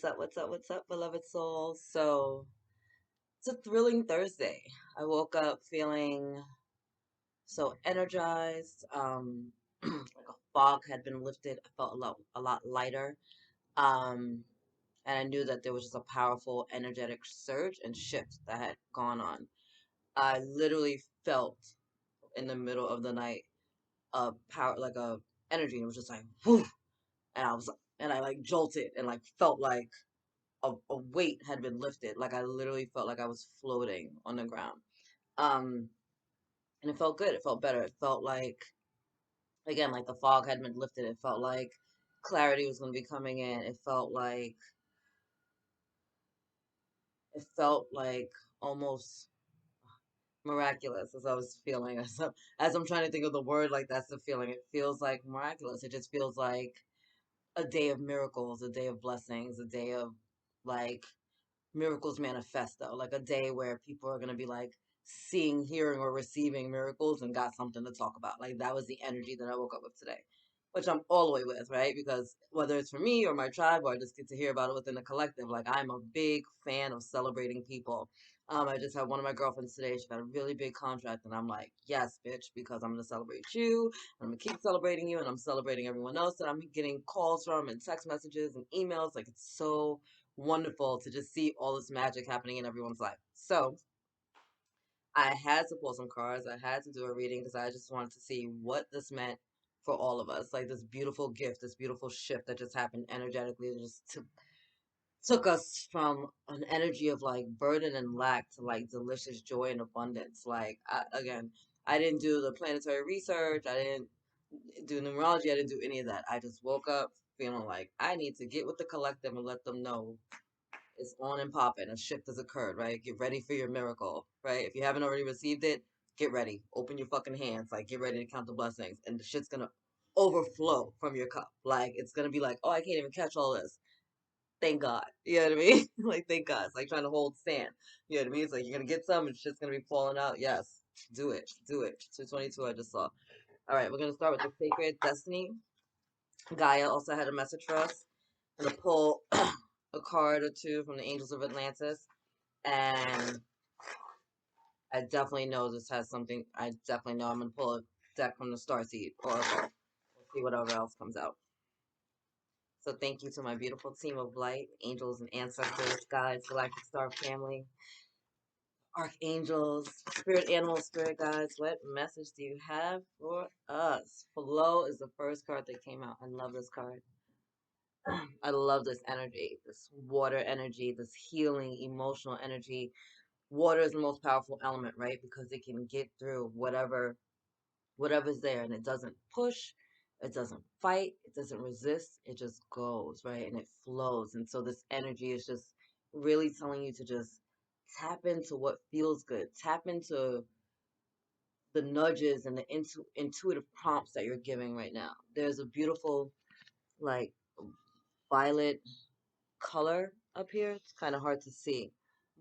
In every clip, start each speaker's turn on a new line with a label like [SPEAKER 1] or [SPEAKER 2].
[SPEAKER 1] What's up, beloved souls? So, it's a thrilling Thursday. I woke up feeling so energized. Like a fog had been lifted. I felt a lot lighter. Um, and I knew that there was just a powerful energetic surge and shift that had gone on. I literally felt in the middle of the night a power, like a energy, and it was just like, whoo, and I like jolted and like felt like a weight had been lifted. Like I literally felt like I was floating on the ground. Um, and it felt good. It felt better. It felt like, again, like the fog had been lifted. It felt like clarity was going to be coming in. It felt like almost miraculous as I was feeling. As I'm trying to think of the word, like that's the feeling. It feels like miraculous. It just feels like a day of miracles, a day of blessings, a day of like miracles manifesto, like a day where people are going to be like seeing, hearing, or receiving miracles and got something to talk about. Like that was the energy that I woke up with today, which I'm all the way with, right? Because whether it's for me or my tribe, or I just get to hear about it within the collective, like I'm a big fan of celebrating people. I just had one of my girlfriends today. She got a really big contract, and I'm like, yes, bitch, because I'm gonna celebrate you. I'm gonna keep celebrating you, and I'm celebrating everyone else that I'm getting calls from, and text messages and emails. Like it's so wonderful to just see all this magic happening in everyone's life. So I had to pull some cards. I had to do a reading because I just wanted to see what this meant for all of us. Like this beautiful gift, this beautiful shift that just happened energetically. It just took us from an energy of like burden and lack to like delicious joy and abundance. Again, I didn't do the planetary research. I didn't do numerology. I didn't do any of that. I just woke up feeling like I need to get with the collective and let them know it's on and popping. A shift has occurred, right? Get ready for your miracle, right? If you haven't already received it, get ready. Open your fucking hands. Like, get ready to count the blessings. And the shit's gonna overflow from your cup. Like, it's gonna be like, oh, I can't even catch all this. Thank God. You know what I mean? Like, thank God. It's like trying to hold sand. You know what I mean? It's like you're gonna get some and shit's gonna be falling out. Yes. Do it. Do it. 222 I just saw. All right, we're gonna start with the sacred destiny. Gaia also had a message for us. I'm gonna pull a card or two from the Angels of Atlantis. And I definitely know this has something. I definitely know I'm going to pull a deck from the Starseed Oracle. We'll see whatever else comes out. So thank you to my beautiful team of light, angels and ancestors, guides, galactic star family, archangels, spirit animals, spirit guides. What message do you have for us? Flow is the first card that came out. I love this card. I love this energy, this water energy, this healing, emotional energy. Water is the most powerful element, right? Because it can get through whatever's there, and it doesn't push, it doesn't fight, it doesn't resist, it just goes, right? And it flows. And so this energy is just really telling you to just tap into what feels good, tap into the nudges and the intuitive prompts that you're giving right now. There's a beautiful like violet color up here. It's kind of hard to see,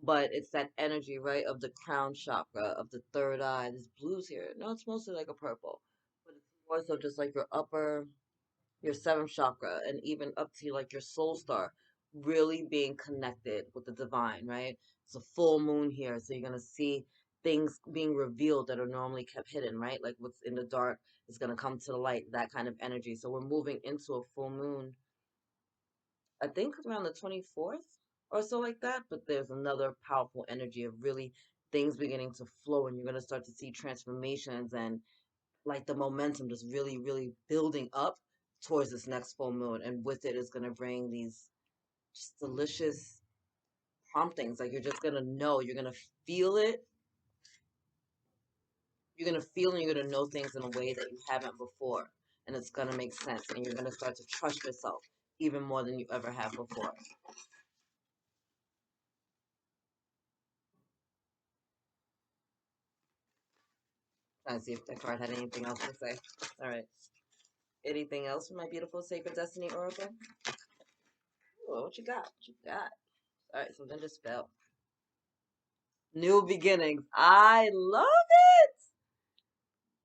[SPEAKER 1] but it's that energy, right, of the crown chakra, of the third eye. There's blues here. No, it's mostly like a purple, but it's more so just like your seventh chakra, and even up to like your soul star, really being connected with the divine, right? It's a full moon here, so you're gonna see things being revealed that are normally kept hidden, right? Like what's in the dark is gonna come to the light, that kind of energy. So we're moving into a full moon, I think around the 24th or so, like that. But there's another powerful energy of really things beginning to flow, and you're going to start to see transformations and like the momentum just really, really building up towards this next full moon. And with it is going to bring these just delicious promptings. Like you're just going to know, you're going to feel it. You're going to feel and you're going to know things in a way that you haven't before. And it's going to make sense. And you're going to start to trust yourself even more than you ever have before. Trying to see if that card had anything else to say. All right. Anything else from my beautiful Sacred Destiny Oracle? Ooh, what you got? What you got? All right, something just fell. New beginnings. I love it.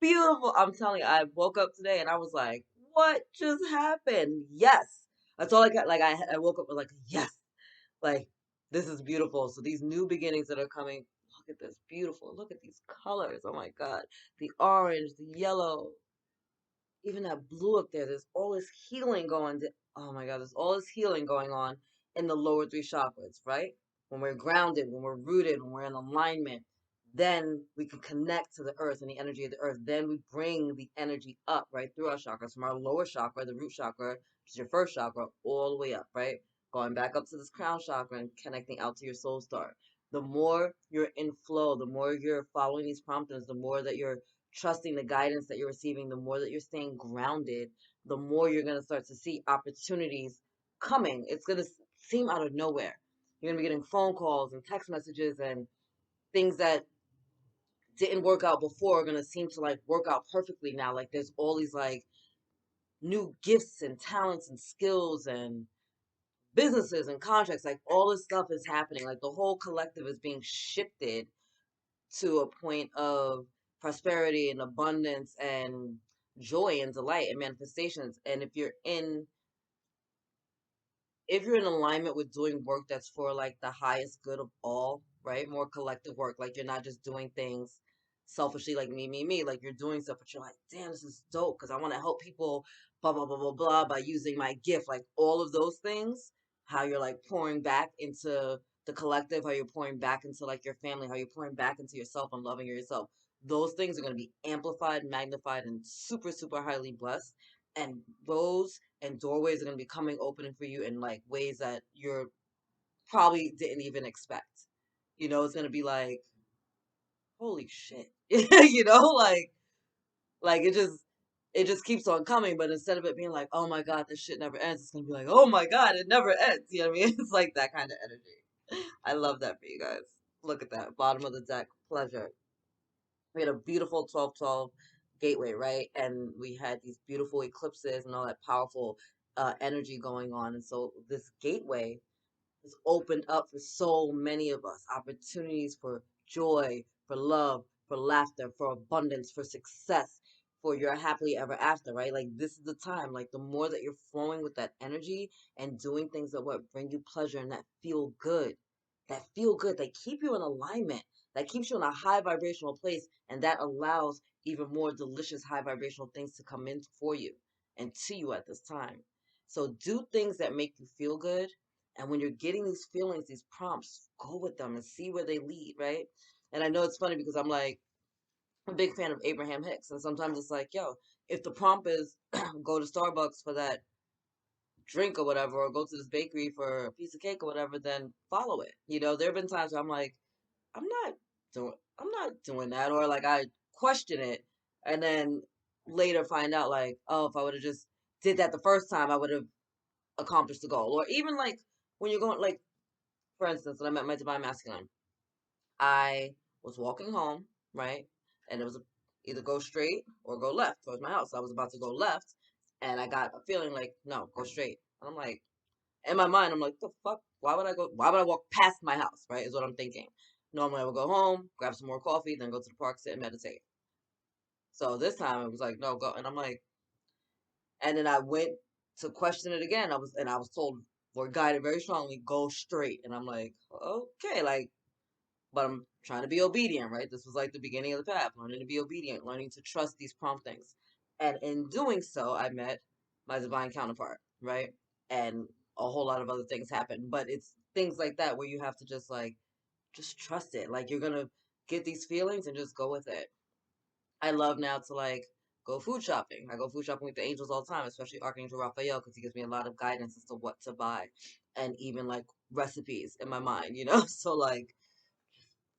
[SPEAKER 1] Beautiful. I'm telling you, I woke up today and I was like, what just happened? Yes. That's all I got. Like, I woke up with like, yes. Like, this is beautiful. So these new beginnings that are coming, look at this, beautiful. Look at these colors. Oh my God. The orange, the yellow, even that blue up there. There's all this healing going. Oh my God, there's all this healing going on in the lower three chakras, right? When we're grounded, when we're rooted, when we're in alignment, then we can connect to the earth and the energy of the earth. Then we bring the energy up, right, through our chakras, from our lower chakra, the root chakra, which is your first chakra, all the way up, right? Going back up to this crown chakra and connecting out to your soul star. The more you're in flow, the more you're following these promptings, the more that you're trusting the guidance that you're receiving, the more that you're staying grounded, the more you're going to start to see opportunities coming. It's going to seem out of nowhere. You're going to be getting phone calls and text messages, and things that didn't work out before are going to seem to like work out perfectly now. Like there's all these like new gifts and talents and skills and businesses and contracts. Like all this stuff is happening. Like the whole collective is being shifted to a point of prosperity and abundance and joy and delight and manifestations. And if you're in alignment with doing work that's for like the highest good of all, right? More collective work. Like you're not just doing things selfishly, like me, like you're doing stuff, but you're like, damn, this is dope because I want to help people, blah, blah, blah, blah, blah, by using my gift. Like all of those things, how you're like pouring back into the collective, how you're pouring back into like your family, how you're pouring back into yourself and loving yourself. Those things are going to be amplified, magnified, and super, super highly blessed. And those and doorways are going to be coming opening for you in like ways that you're probably didn't even expect. It's going to be like, holy shit. Like it just keeps on coming, but instead of it being like, oh my God, this shit never ends, it's going to be like, oh my God, it never ends. You know what I mean? It's like that kind of energy. I love that for you guys. Look at that. Bottom of the deck. Pleasure. We had a beautiful 12-12 gateway, right? And we had these beautiful eclipses and all that powerful energy going on. And so this gateway has opened up for so many of us opportunities for joy, for love, for laughter, for abundance, for success, for your happily ever after, right? Like this is the time. Like the more that you're flowing with that energy and doing things that what bring you pleasure and that feel good, that keep you in alignment, that keeps you in a high vibrational place, and that allows even more delicious high vibrational things to come in for you and to you at this time. So do things that make you feel good, and when you're getting these feelings, these prompts, go with them and see where they lead, right? And I know it's funny because I'm like a big fan of Abraham Hicks, and sometimes it's like, yo, if the prompt is go to Starbucks for that drink or whatever, or go to this bakery for a piece of cake or whatever, then follow it. There have been times where I'm like, I'm not doing that, or like I question it, and then later find out like, oh, if I would have just did that the first time, I would have accomplished the goal. Or even like when you're going, like for instance, when I met my divine masculine, I was walking home, right, and it was either go straight or go left towards my house. I was about to go left, and I got a feeling like, no, go straight. And I'm like, in my mind, I'm like, the fuck? Why would I walk past my house? Right? Is what I'm thinking. Normally I would go home, grab some more coffee, then go to the park, sit and meditate. So this time it was like, no, go. And I'm like, and then I went to question it again. I was told, or guided very strongly, go straight. And I'm like, okay, like, but I'm trying to be obedient, right? This was like the beginning of the path, learning to be obedient, learning to trust these promptings. And in doing so, I met my divine counterpart, right? And a whole lot of other things happened. But it's things like that where you have to just trust it. Like you're gonna get these feelings and just go with it. I love now to like go food shopping. I go food shopping with the angels all the time, especially Archangel Raphael, because he gives me a lot of guidance as to what to buy, and even like recipes in my mind. So like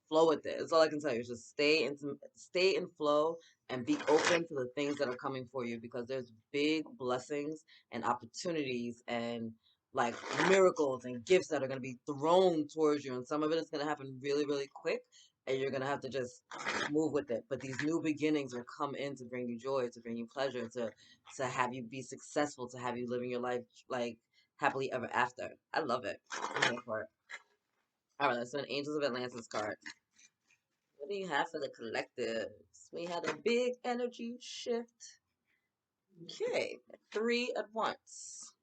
[SPEAKER 1] flow with it. That's all I can tell you. Is just stay in flow and be open to the things that are coming for you, because there's big blessings and opportunities and like miracles and gifts that are going to be thrown towards you, and some of it is going to happen really, really quick, and you're going to have to just move with it. But these new beginnings will come in to bring you joy, to bring you pleasure, to have you be successful, to have you living your life like happily ever after. I love it. I'm here for it. All right, let's do an Angels of Atlantis card. What do you have for the collectives? We had a big energy shift. Okay, 3 at once.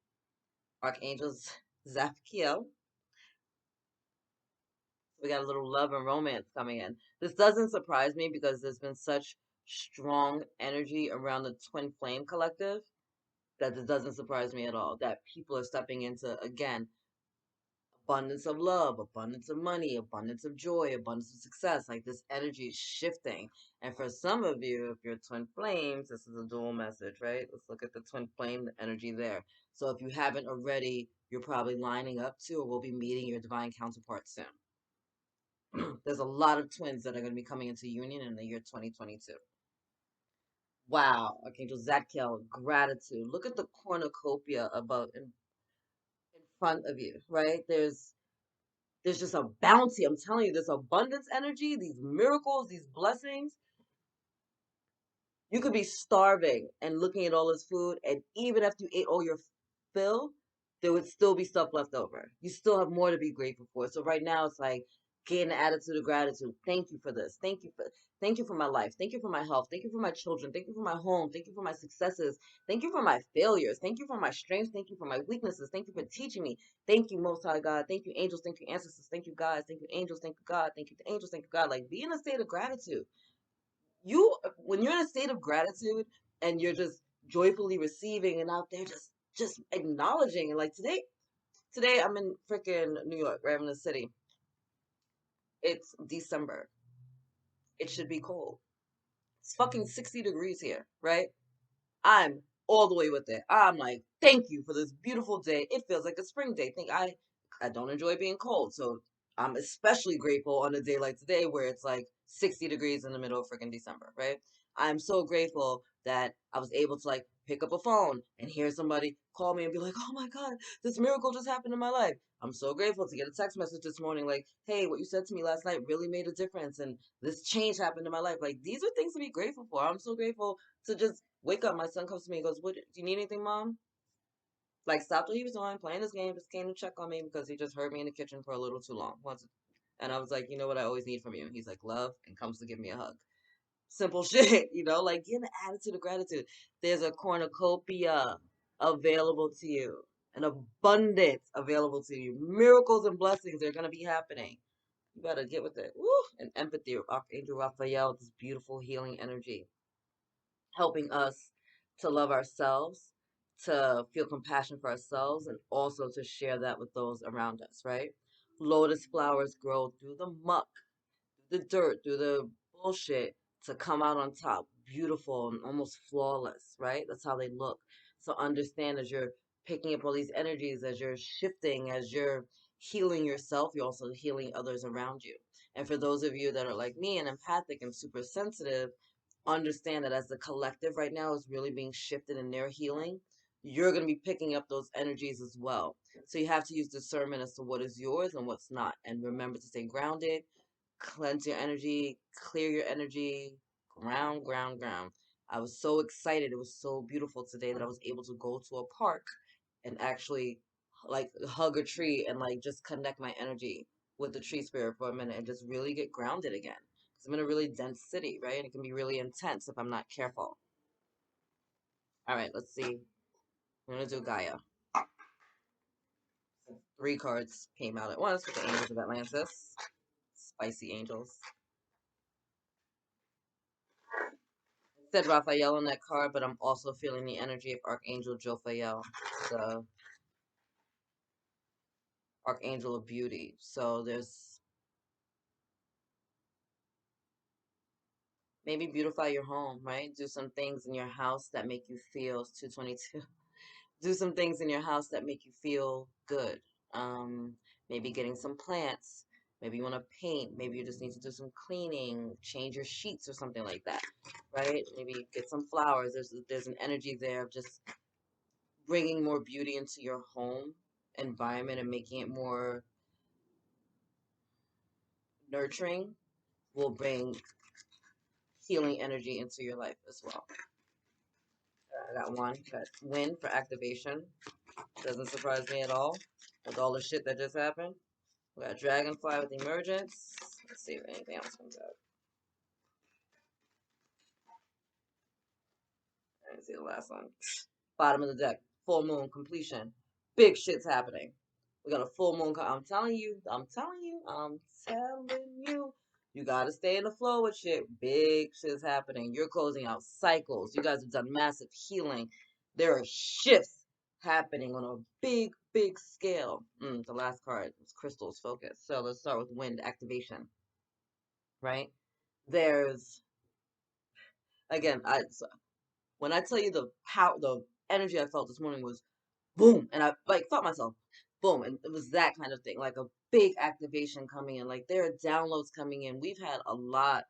[SPEAKER 1] Archangels Zapkiel, We got a little love and romance coming in. This doesn't surprise me because there's been such strong energy around the twin flame collective that it doesn't surprise me at all that people are stepping into, again, abundance of love, abundance of money, abundance of joy, abundance of success. Like this energy is shifting. And for some of you, if you're twin flames, this is a dual message, right? Let's look at the twin flame, the energy there. So if you haven't already, you're probably lining up to or will be meeting your divine counterpart soon. There's a lot of twins that are going to be coming into union in the year 2022. Wow, Archangel Zadkiel, gratitude. Look at the cornucopia above in front of you, right? There's just a bounty. I'm telling you, this abundance energy, these miracles, these blessings. You could be starving and looking at all this food, and even after you ate all your fill, there would still be stuff left over. You still have more to be grateful for. So right now, it's like getting an attitude of gratitude. Thank you for this. Thank you for my life. Thank you for my health. Thank you for my children. Thank you for my home. Thank you for my successes. Thank you for my failures. Thank you for my strengths. Thank you for my weaknesses. Thank you for teaching me. Thank you, Most High God. Thank you, angels. Thank you, ancestors. Thank you, guys. Thank you, angels. Thank you, God. Thank you, angels. Thank you, God. Like be in a state of gratitude. When you're in a state of gratitude and you're just joyfully receiving and out there just acknowledging, and like today I'm in freaking New York, right, in the city. It's December. It should be cold. It's fucking 60 degrees here, right? I'm all the way with it. I'm like, thank you for this beautiful day. It feels like a spring day. I don't enjoy being cold, so I'm especially grateful on a day like today where it's like 60 degrees in the middle of freaking December, right? I'm so grateful that I was able to like pick up a phone and hear somebody call me and be like, "Oh my God, this miracle just happened in my life." I'm so grateful to get a text message this morning like, "Hey, what you said to me last night really made a difference and this change happened in my life." Like these are things to be grateful for. I'm so grateful to just wake up. My son comes to me and goes, "What? Do you need anything, Mom?" Like stopped what he was doing, playing this game, just came to check on me because he just heard me in the kitchen for a little too long. And I was like, "You know what I always need from you?" He's like, "Love," and comes to give me a hug. Simple shit, like get an attitude of gratitude. There's a cornucopia available to you, an abundance available to you. Miracles and blessings are gonna be happening. You better get with it. Woo! And empathy, Archangel Raphael, this beautiful healing energy, helping us to love ourselves, to feel compassion for ourselves, and also to share that with those around us, right? Lotus flowers grow through the muck, through the dirt, through the bullshit to come out on top, beautiful and almost flawless, right? That's how they look. So understand as you're picking up all these energies, as you're shifting, as you're healing yourself, you're also healing others around you. And for those of you that are like me and empathic and super sensitive, understand that as the collective right now is really being shifted in their healing, you're going to be picking up those energies as well. So you have to use discernment as to what is yours and what's not. And remember to stay grounded, cleanse your energy, clear your energy, ground, ground, ground. I was so excited. It was so beautiful today that I was able to go to a park and actually like hug a tree and like just connect my energy with the tree spirit for a minute and just really get grounded again. Because I'm in a really dense city, right? And it can be really intense if I'm not careful. All right, let's see. I'm going to do Gaia. 3 cards came out at once with the Angels of Atlantis. Spicy angels. Said Raphael on that card, but I'm also feeling the energy of Archangel Jophael, the Archangel of Beauty. So there's maybe beautify your home, right? Do some things in your house that make you feel 222. Do some things in your house that make you feel good. Um, Maybe getting some plants. Maybe you want to paint. Maybe you just need to do some cleaning, change your sheets or something like that, right? Maybe get some flowers. There's an energy there of just bringing more beauty into your home environment and making it more nurturing will bring healing energy into your life as well. I got one. Got wind for activation. Doesn't surprise me at all with all the shit that just happened. We got dragonfly with emergence. Let's see if anything else comes out. Let's see the last one. Bottom of the deck. Full moon completion. Big shit's happening. We got a full moon. I'm telling you, I'm telling you, I'm telling you. You gotta stay in the flow with shit. Big shit's happening. You're closing out cycles. You guys have done massive healing. There are shifts happening on a big, big scale. The last card is crystals focus. So let's start with wind activation, right? There's again, when I tell you the power, the energy I felt this morning was boom, and I like felt myself boom, and it was that kind of thing, like a big activation coming in. Like there are downloads coming in. We've had a lot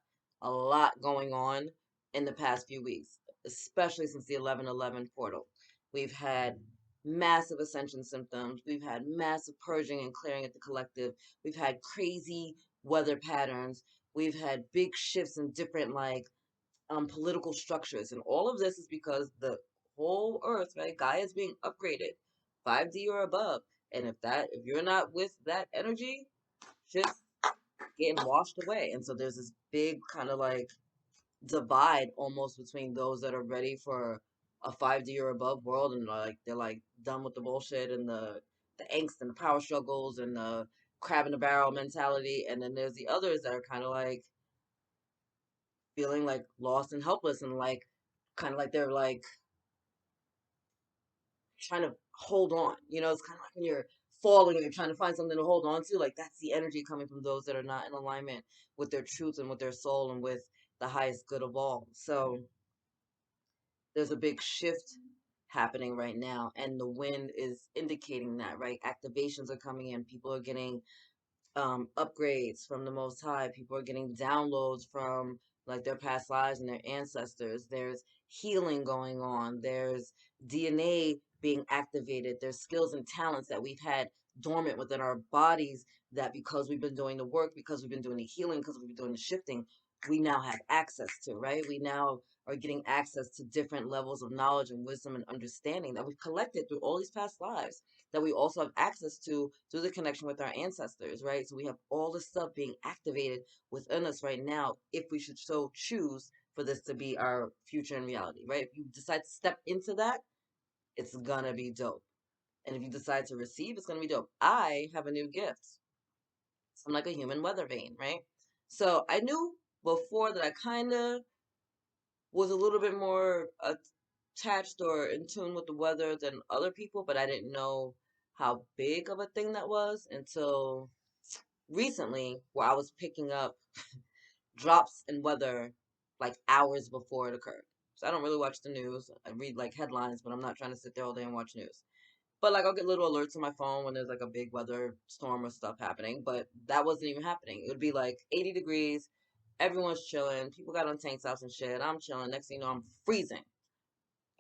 [SPEAKER 1] going on in the past few weeks, especially since the 11/11 portal. We've had massive ascension symptoms. We've had massive purging and clearing at the collective. We've had crazy weather patterns. We've had big shifts in different like political structures. And all of this is because the whole earth, right? Gaia is being upgraded 5D or above. And if you're not with that energy, shit's getting washed away. And so there's this big kind of like divide almost between those that are ready for a 5D or above world and like they're like done with the bullshit and the angst and the power struggles and the crab in the barrel mentality. And then there's the others that are kind of like feeling like lost and helpless and like kind of like they're like trying to hold on. You know, it's kind of like when you're falling and you're trying to find something to hold on to. Like that's the energy coming from those that are not in alignment with their truth and with their soul and with the highest good of all. So there's a big shift happening right now, and the wind is indicating that, right? Activations are coming in. People are getting upgrades from the Most High. People are getting downloads from like their past lives and their ancestors. There's healing going on. There's DNA being activated. There's skills and talents that we've had dormant within our bodies that because we've been doing the work, because we've been doing the healing, because we've been doing the shifting, we now have access to, right? We now are getting access to different levels of knowledge and wisdom and understanding that we've collected through all these past lives that we also have access to through the connection with our ancestors, right? So we have all this stuff being activated within us right now if we should so choose for this to be our future in reality, right? If you decide to step into that, it's gonna be dope. And if you decide to receive, it's gonna be dope. I have a new gift. I'm like a human weather vane, right? So I knew before that I kind of was a little bit more attached or in tune with the weather than other people, but I didn't know how big of a thing that was until recently, where I was picking up drops in weather like hours before it occurred. So I don't really watch the news. I read like headlines, but I'm not trying to sit there all day and watch news. But like I'll get little alerts on my phone when there's like a big weather storm or stuff happening. But that wasn't even happening. It would be like 80 degrees. Everyone's chilling. People got on tank tops and shit. I'm chilling. Next thing you know, I'm freezing.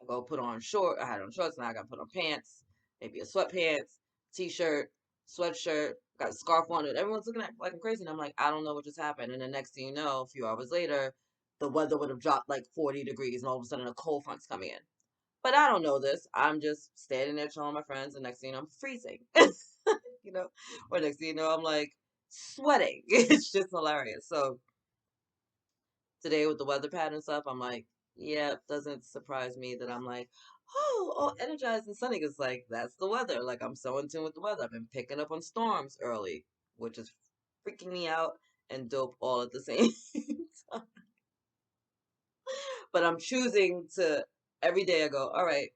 [SPEAKER 1] I go put on short. I had on shorts. Now I got to put on pants, maybe a sweatpants, t-shirt, sweatshirt. Got a scarf on it. Everyone's looking at me like I'm crazy, and I'm like, I don't know what just happened. And the next thing you know, a few hours later, the weather would have dropped like 40 degrees, and all of a sudden a cold front's coming in. But I don't know this. I'm just standing there chilling with my friends, and next thing you know, I'm freezing. you know, or next thing you know, I'm like sweating. It's just hilarious. So today with the weather pattern stuff, I'm like, yeah, it doesn't surprise me that I'm like, oh, energized and sunny. Cause like that's the weather. Like I'm so in tune with the weather. I've been picking up on storms early, which is freaking me out and dope all at the same time. But I'm choosing to every day. I go, all right,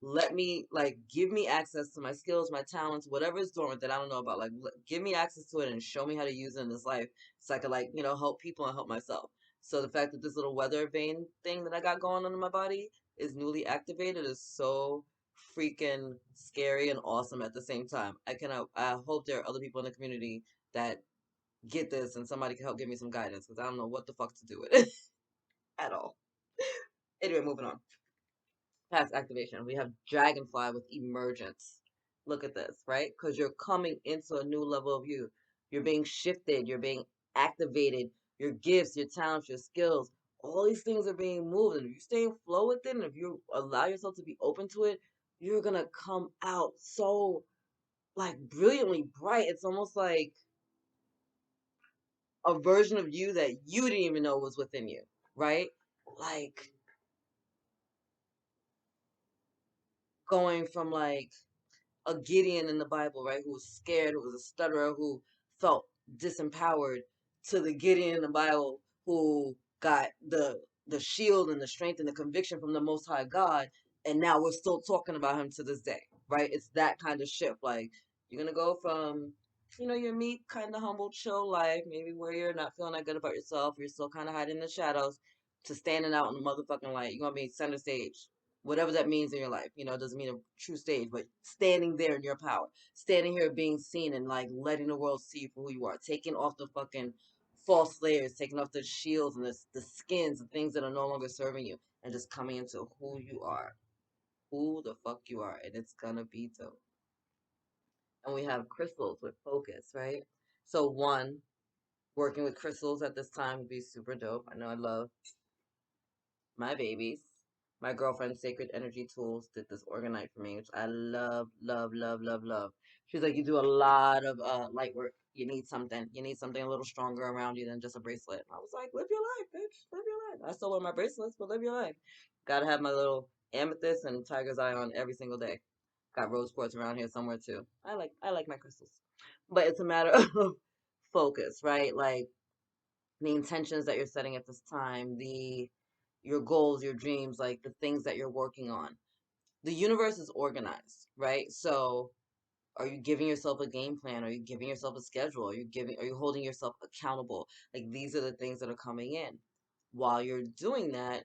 [SPEAKER 1] let me like give me access to my skills, my talents, whatever is dormant that I don't know about. Like give me access to it and show me how to use it in this life so I can like, help people and help myself. So the fact that this little weather vane thing that I got going on in my body is newly activated is so freaking scary and awesome at the same time. I hope there are other people in the community that get this and somebody can help give me some guidance because I don't know what the fuck to do with it at all. Anyway, moving on. Past activation. We have dragonfly with emergence. Look at this, right? Because you're coming into a new level of you. You're being shifted. You're being activated. Your gifts, your talents, your skills, all these things are being moved. And if you stay in flow with it, and if you allow yourself to be open to it, you're gonna come out so like brilliantly bright. It's almost like a version of you that you didn't even know was within you, right? Like going from like a Gideon in the Bible, right? Who was scared, who was a stutterer, who felt disempowered, to the Gideon in the Bible who got the shield and the strength and the conviction from the Most High God, and now we're still talking about him to this day, right? It's that kind of shift. Like, you're gonna go from, your meek, kind of humble, chill life, maybe where you're not feeling that good about yourself, you're still kind of hiding in the shadows, to standing out in the motherfucking light. You're gonna be center stage, whatever that means in your life. It doesn't mean a true stage, but standing there in your power, standing here being seen and like letting the world see you for who you are, taking off the fucking false layers, taking off the shields and the skins and things that are no longer serving you, and just coming into who the fuck you are, and it's gonna be dope. And we have crystals with focus, right? So one, working with crystals at this time would be super dope. I know I love my babies. My girlfriend, Sacred Energy Tools, did this organite for me, which I love, love, love, love, love. She's like, you do a lot of light work. You need something. You need something a little stronger around you than just a bracelet. I was like, live your life, bitch. Live your life. I still wear my bracelets, but live your life. Gotta have my little amethyst and tiger's eye on every single day. Got rose quartz around here somewhere too. I like my crystals. But it's a matter of focus, right? Like the intentions that you're setting at this time, your goals, your dreams, like the things that you're working on. The universe is organized, right? So are you giving yourself a game plan? Are you giving yourself a schedule? Are you holding yourself accountable? Like, these are the things that are coming in. While you're doing that,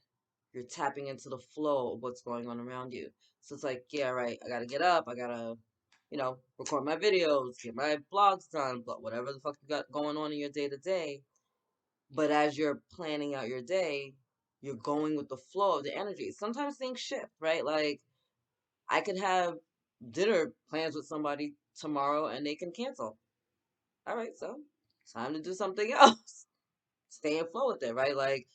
[SPEAKER 1] you're tapping into the flow of what's going on around you. So it's like, yeah, right, I gotta get up, I gotta, record my videos, get my blogs done, but whatever the fuck you got going on in your day to day. But as you're planning out your day, you're going with the flow of the energy. Sometimes things shift, right? Like, I could have dinner plans with somebody tomorrow and they can cancel. All right, so time to do something else. Stay in flow with it, right? Like,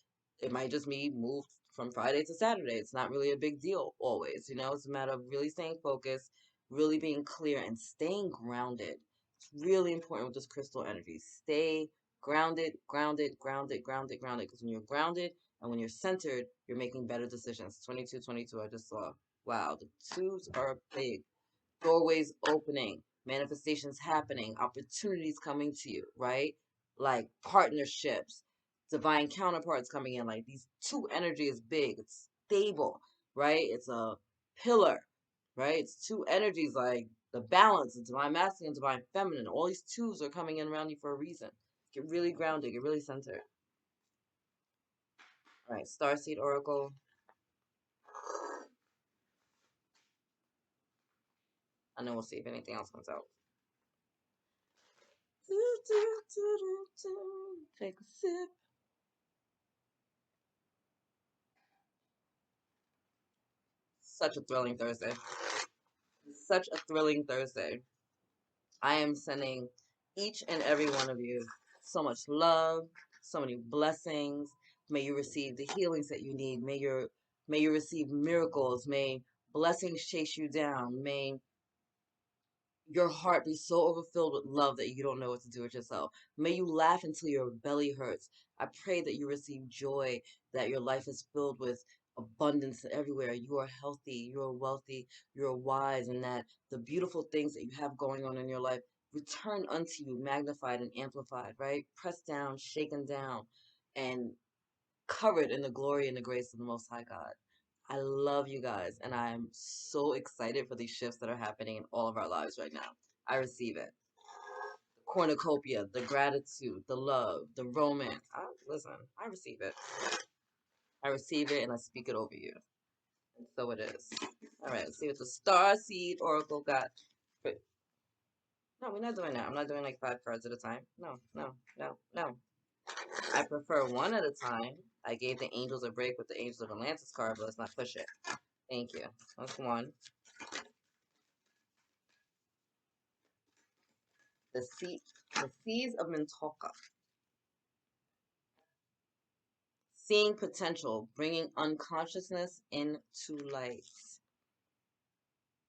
[SPEAKER 1] it might just be moved from Friday to Saturday. It's not really a big deal always, It's a matter of really staying focused, really being clear, and staying grounded. It's really important with this crystal energy. Stay grounded, grounded, grounded, grounded, grounded. Because when you're grounded and when you're centered, you're making better decisions. 22, 22, I just saw. Wow, the twos are big. Doorways opening, manifestations happening, opportunities coming to you, right? Like partnerships, divine counterparts coming in. Like, these two energy is big, it's stable, right? It's a pillar, right? It's two energies, like the balance, the divine masculine, divine feminine. All these twos are coming in around you for a reason. Get really grounded, get really centered. All right, Starseed Oracle. And then we'll see if anything else comes out. Take a sip. Such a thrilling Thursday. Such a thrilling Thursday. I am sending each and every one of you so much love, so many blessings. May you receive the healings that you need. May you receive miracles. May blessings chase you down. May your heart be so overfilled with love that you don't know what to do with yourself. May you laugh until your belly hurts. I pray that you receive joy, that your life is filled with abundance everywhere. You are healthy, you are wealthy, you are wise, and that the beautiful things that you have going on in your life return unto you, magnified and amplified, right? Pressed down, shaken down, and covered in the glory and the grace of the Most High God. I love you guys, and I'm so excited for these shifts that are happening in all of our lives right now. I receive it. The cornucopia, the gratitude, the love, the romance. Listen, I receive it. I receive it, and I speak it over you. And so it is. All right, let's see what the Starseed Oracle got. No, we're not doing that. I'm not doing like 5 cards at a time. No, no, no, no. I prefer one at a time. I gave the angels a break with the Angels of Atlantis card, but let's not push it. Thank you. That's one. The Seas of Mintoka. Seeing potential, bringing unconsciousness into light.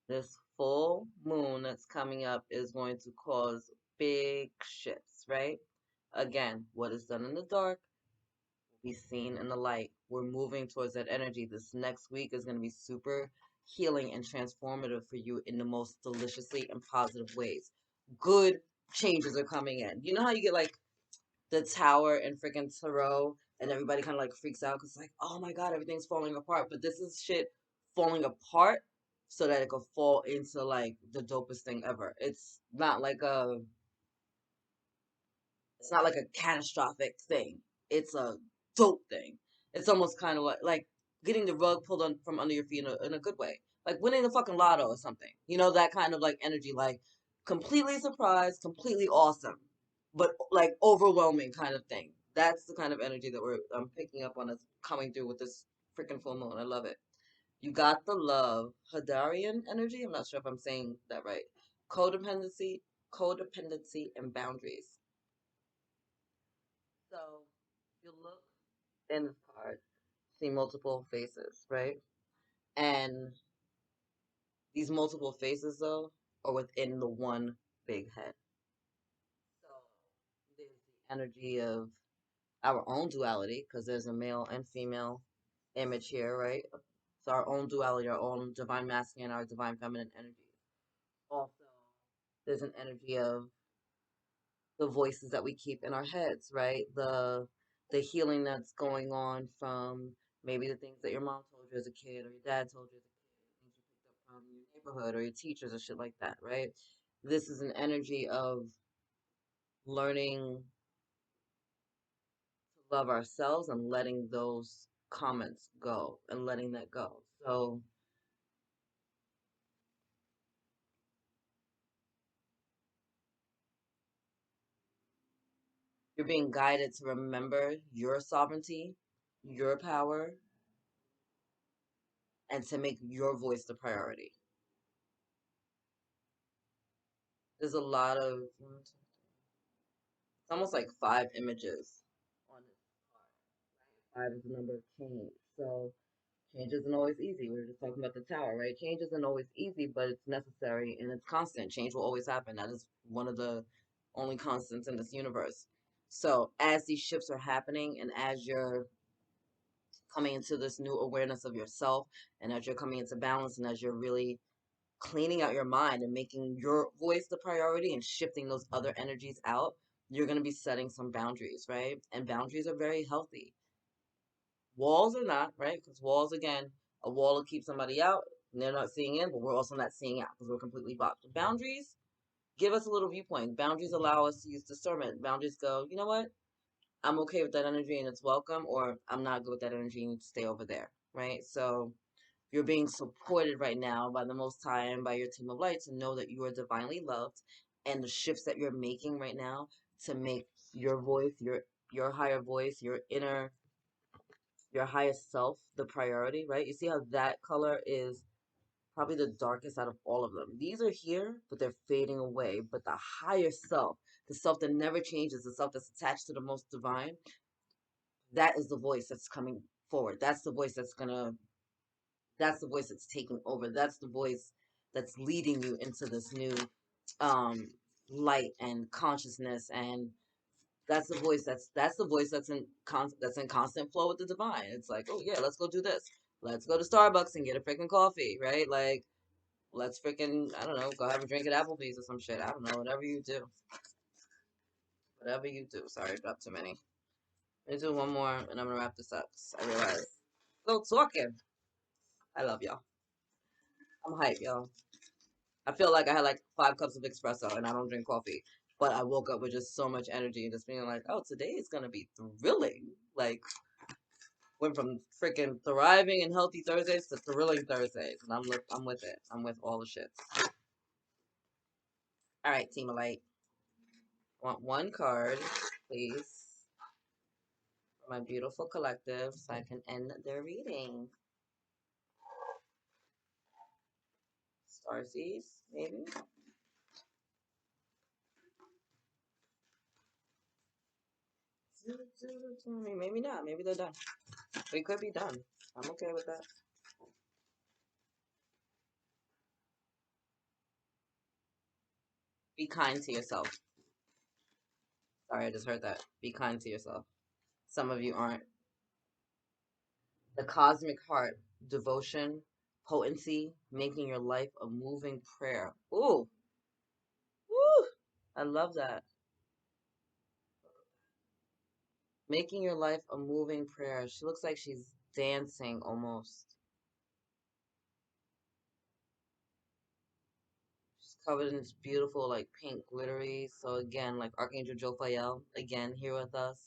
[SPEAKER 1] This full moon that's coming up is going to cause big shifts, right? Again, what is done in the dark will be seen in the light. We're moving towards that energy. This next week is going to be super healing and transformative for you in the most deliciously and positive ways. Good changes are coming in. You know how you get like the tower and freaking tarot and everybody kind of like freaks out because like, oh my god, everything's falling apart. But this is shit falling apart so that it could fall into like the dopest thing ever. It's not like a catastrophic thing. It's a dope thing. It's almost kind of like getting the rug pulled from under your feet in a good way. Like winning the fucking lotto or something. You know, that kind of like energy, like completely surprised, completely awesome, but like overwhelming kind of thing. That's the kind of energy that I'm picking up on us coming through with this freaking full moon. I love it. You got the love, Hadarian energy. I'm not sure if I'm saying that right. Codependency, codependency, and boundaries. So you look in this card, see multiple faces, right? And these multiple faces, though, are within the one big head. So there's the energy of our own duality, because there's a male and female image here, right? So our own duality, our own divine masculine, our divine feminine energy. Also, there's an energy of the voices that we keep in our heads, right? The healing that's going on from maybe the things that your mom told you as a kid or your dad told you as a kid, things you picked up from your neighborhood or your teachers or shit like that, right? This is an energy of learning to love ourselves and letting those comments go and letting that go. So you're being guided to remember your sovereignty, your power, and to make your voice the priority. There's a lot of it's almost like five images on this card. Five is the number of change. So change isn't always easy. We were just talking about the tower, right? Change isn't always easy, but it's necessary and it's constant. Change will always happen. That is one of the only constants in this universe. So as these shifts are happening and as you're coming into this new awareness of yourself and as you're coming into balance and as you're really cleaning out your mind and making your voice the priority and shifting those other energies out, you're going to be setting some boundaries, right? And boundaries are very healthy. Walls are not, right? Because walls, again, a wall will keep somebody out and they're not seeing in, but we're also not seeing out because we're completely blocked. Boundaries give us a little viewpoint. Boundaries allow us to use discernment. Boundaries go, you know what? I'm okay with that energy and it's welcome, or I'm not good with that energy and you need to stay over there, right? So you're being supported right now by the Most High and by your team of light to know that you are divinely loved, and the shifts that you're making right now to make your voice, your higher voice, your highest self the priority, right? You see how that color is probably the darkest out of all of them. These are here, but they're fading away. But the higher self, the self that never changes, the self that's attached to the most divine, that is the voice that's coming forward. That's the voice that's taking over. That's the voice that's leading you into this new um light and consciousness, and that's the voice that's in constant flow with the divine. It's like, oh yeah, let's go do this. Let's go to Starbucks and get a freaking coffee, right? Like, let's freaking, I don't know, go have a drink at Applebee's or some shit. I don't know, whatever you do. Whatever you do. Sorry, I dropped too many. Let me do one more and I'm gonna wrap this up. I realize. Still talking. I love y'all. I'm hype, y'all. I feel like I had like 5 cups of espresso and I don't drink coffee. But I woke up with just so much energy and just being like, oh, today is gonna be thrilling. Like, went from freaking thriving and healthy Thursdays to thrilling Thursdays. And I'm with it. I'm with all the shits. All right, Team of Light. I want one card, please, for my beautiful collective so I can end their reading. Starseed, maybe? Maybe not. Maybe they're done. We could be done. I'm okay with that. Be kind to yourself. Sorry, I just heard that. Be kind to yourself. Some of you aren't. The cosmic heart, devotion, potency, making your life a moving prayer. Ooh, woo! I love that. Making your life a moving prayer. She looks like she's dancing almost. She's covered in this beautiful, like, pink glittery. So again, like Archangel Jophiel, again, here with us.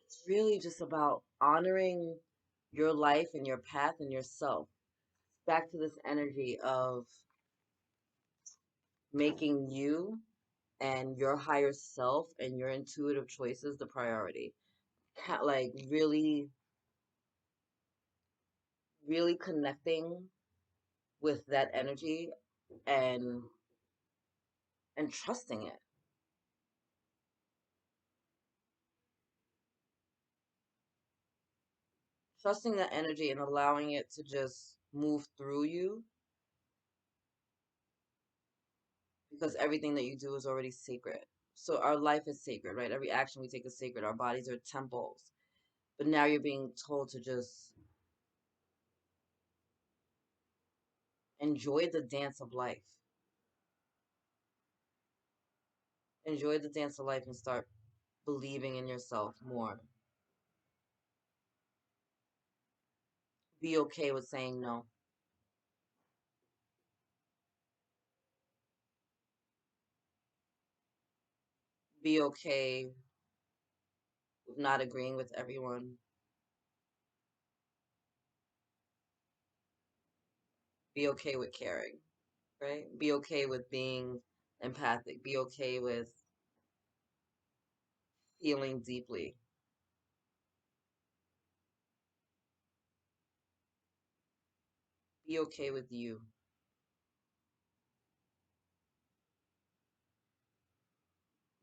[SPEAKER 1] It's really just about honoring your life and your path and yourself. Back to this energy of making you and your higher self and your intuitive choices the priority. Like really, really connecting with that energy and trusting it. Trusting that energy and allowing it to just move through you, because everything that you do is already sacred. So our life is sacred, right? Every action we take is sacred. Our bodies are temples. But now you're being told to just enjoy the dance of life. Enjoy the dance of life and start believing in yourself more. Be okay with saying no. Be okay with not agreeing with everyone. Be okay with caring, right? Be okay with being empathic. Be okay with feeling deeply. Be okay with you.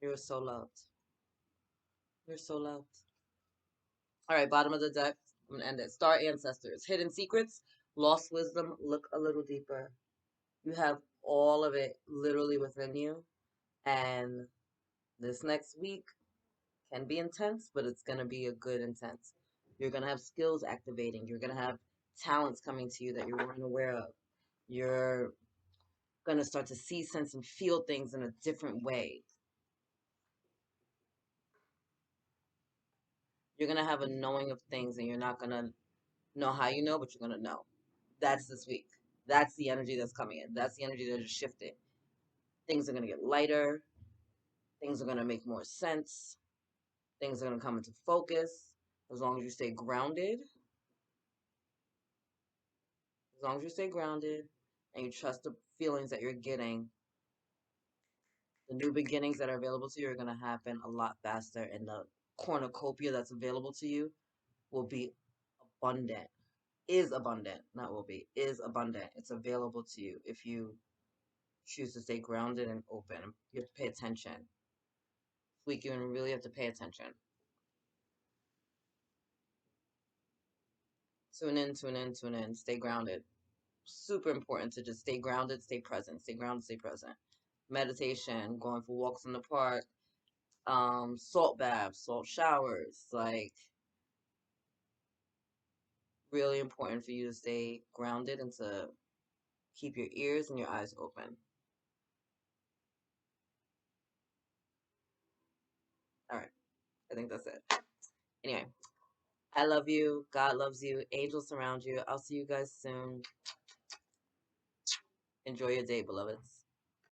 [SPEAKER 1] You're so loved. You're so loved. All right, bottom of the deck. I'm going to end it. Star ancestors. Hidden secrets. Lost wisdom. Look a little deeper. You have all of it literally within you. And this next week can be intense, but it's going to be a good intense. You're going to have skills activating. You're going to have talents coming to you that you weren't aware of. You're going to start to see, sense, and feel things in a different way. You're going to have a knowing of things, and you're not going to know how you know, but you're going to know. That's this week. That's the energy that's coming in. That's the energy that is shifting. Things are going to get lighter. Things are going to make more sense. Things are going to come into focus. As long as you stay grounded. As long as you stay grounded and you trust the feelings that you're getting, the new beginnings that are available to you are going to happen a lot faster. And the cornucopia that's available to you will be abundant. Is abundant. Not will be. Is abundant. It's available to you if you choose to stay grounded and open. You have to pay attention. This week you really have to pay attention. Tune in, tune in, tune in. Stay grounded. Super important to just stay grounded, stay present. Stay grounded, stay present. Meditation, going for walks in the park, salt baths, salt showers. Like, really important for you to stay grounded and to keep your ears and your eyes open. All right. I think that's it. Anyway, I love you. God loves you. Angels surround you. I'll see you guys soon. Enjoy your day, beloveds.